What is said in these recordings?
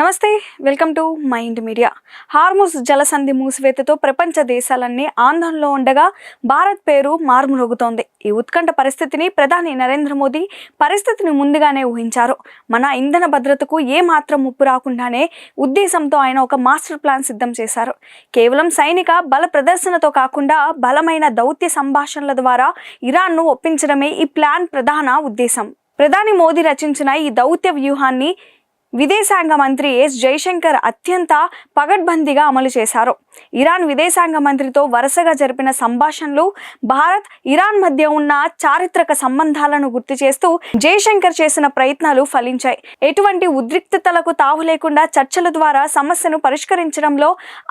నమస్తే, welcome to Mind Media. Hormuz జలసంధి మూసివేతతో ప్రపంచ దేశాలన్నీ ఆందోళనలో ఉండగా భారత్ పేరు మారుమ్రోగుతోంది. ఈ ఉత్కంఠ పరిస్థితిని ప్రధాని నరేంద్ర మోదీ పరిస్థితిని ముందుగానే ఊహించారు. మన ఇంధన భద్రతకు ఏమాత్రం ముప్పు రాకుండానే ఉద్దేశంతో ఆయన ఒక మాస్టర్ ప్లాన్ సిద్ధం చేశారు. కేవలం సైనిక బల ప్రదర్శనతో కాకుండా బలమైన దౌత్య సంభాషణల ద్వారా ఇరాన్ను ఒప్పించడమే ఈ ప్లాన్ ప్రధాన ఉద్దేశం. ప్రధాని మోదీ రచించిన ఈ దౌత్య వ్యూహాన్ని విదేశాంగ మంత్రి ఎస్ జైశంకర్ అత్యంత పగడ్బందీగా అమలు చేశారు. ఇరాన్ విదేశాంగ మంత్రితో వరుసగా జరిపిన సంభాషణలు భారత్ ఇరాన్ మధ్య ఉన్న చారిత్రక సంబంధాలను గుర్తు చేస్తూ జైశంకర్ చేసిన ప్రయత్నాలు ఫలించాయి. ఎటువంటి ఉద్రిక్తతలకు తావు లేకుండా చర్చల ద్వారా సమస్యను పరిష్కరించడంలో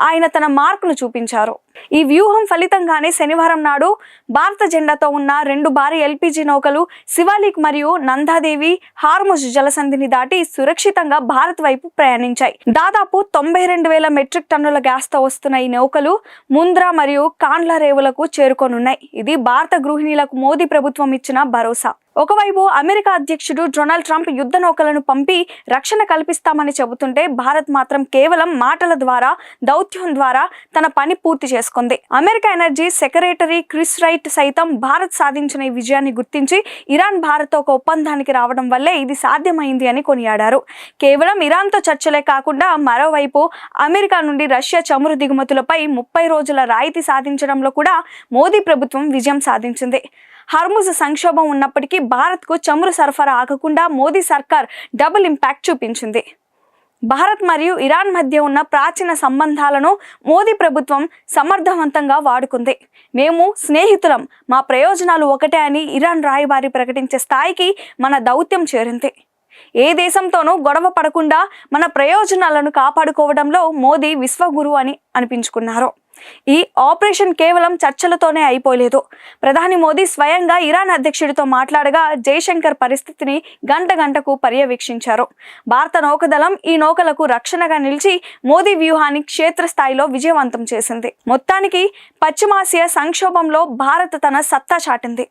ఆయన తన మార్కును చూపించారు. ఈ వ్యూహం ఫలితంగానే శనివారం నాడు భారత జెండాతో ఉన్న 2 భారీ ఎల్పీజీ నౌకలు శివాలిక్ మరియు నందాదేవి హార్ముజ్ జలసంధిని దాటి సురక్షితంగా భారత్ వైపు ప్రయాణించాయి. దాదాపు 92,000 మెట్రిక్ టన్నుల గ్యాస్తో వస్తున్న ఈ నౌకలు ముంద్రా మరియు కాండ్లా రేవులకు చేరుకోనున్నాయి. ఇది భారత గృహిణీలకు మోదీ ప్రభుత్వం ఇచ్చిన భరోసా. ఒకవైపు అమెరికా అధ్యక్షుడు డొనాల్డ్ ట్రంప్ యుద్ధ నౌకలను పంపి రక్షణ కల్పిస్తామని చెబుతుంటే భారత్ మాత్రం కేవలం మాటల ద్వారా దౌత్యం ద్వారా తన పని పూర్తి చేసుకుంది. America energy secretary Chris right సైతం భారత్ సాధించిన ఈ విజయాన్ని గుర్తించి ఇరాన్ భారత్ ఒక ఒప్పందానికి రావడం వల్లే ఇది సాధ్యమైంది అని కొనియాడారు. కేవలం ఇరాన్తో చర్చలే కాకుండా మరోవైపు అమెరికా నుండి రష్యా చమురు దిగుమతులపై 30 రోజుల రాయితీ సాధించడంలో కూడా మోదీ ప్రభుత్వం విజయం సాధించింది. హార్ముజ్ సంక్షోభం ఉన్నప్పటికీ భారత్కు చమురు సరఫరా ఆగకుండా మోదీ సర్కార్ డబుల్ ఇంపాక్ట్ చూపించింది. భారత్ మరియు ఇరాన్ మధ్య ఉన్న ప్రాచీన సంబంధాలను మోదీ ప్రభుత్వం సమర్థవంతంగా వాడుకుంది. మేము స్నేహితులం, మా ప్రయోజనాలు ఒకటే అని ఇరాన్ రాయబారి ప్రకటించే స్థాయికి మన దౌత్యం చేరింది. ఏ దేశంతోనూ గొడవ పడకుండా మన ప్రయోజనాలను కాపాడుకోవడంలో మోదీ విశ్వగురు అని అనిపించుకున్నారు. ఈ ఆపరేషన్ కేవలం చర్చలతోనే అయిపోలేదు. ప్రధాని మోదీ స్వయంగా ఇరాన్ అధ్యక్షుడితో మాట్లాడగా జైశంకర్ పరిస్థితిని గంటకు పర్యవేక్షించారు. భారత నౌకదళం ఈ నౌకలకు రక్షణగా నిలిచి మోదీ వ్యూహాన్ని క్షేత్రస్థాయిలో విజయవంతం చేసింది. మొత్తానికి పశ్చిమాసియా సంక్షోభంలో భారత్ తన సత్తా చాటింది.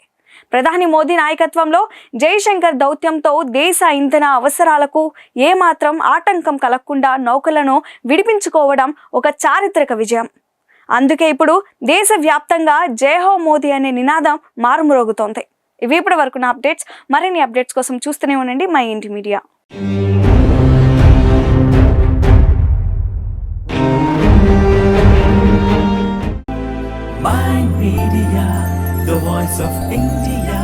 ప్రధాని మోదీ నాయకత్వంలో జైశంకర్ దౌత్యంతో దేశ ఇంధన అవసరాలకు ఏమాత్రం ఆటంకం కలగకుండా నౌకలను విడిపించుకోవడం ఒక చారిత్రక విజయం. అందుకే ఇప్పుడు దేశవ్యాప్తంగా జై హో మోదీ అనే నినాదం మారుమ్రోగుతోంది. ఇవి ఇప్పటి వరకు నా అప్డేట్స్. మరిన్ని అప్డేట్స్ కోసం చూస్తూనే ఉండండి మై ఇంటి media. Mind Media, the voice of India.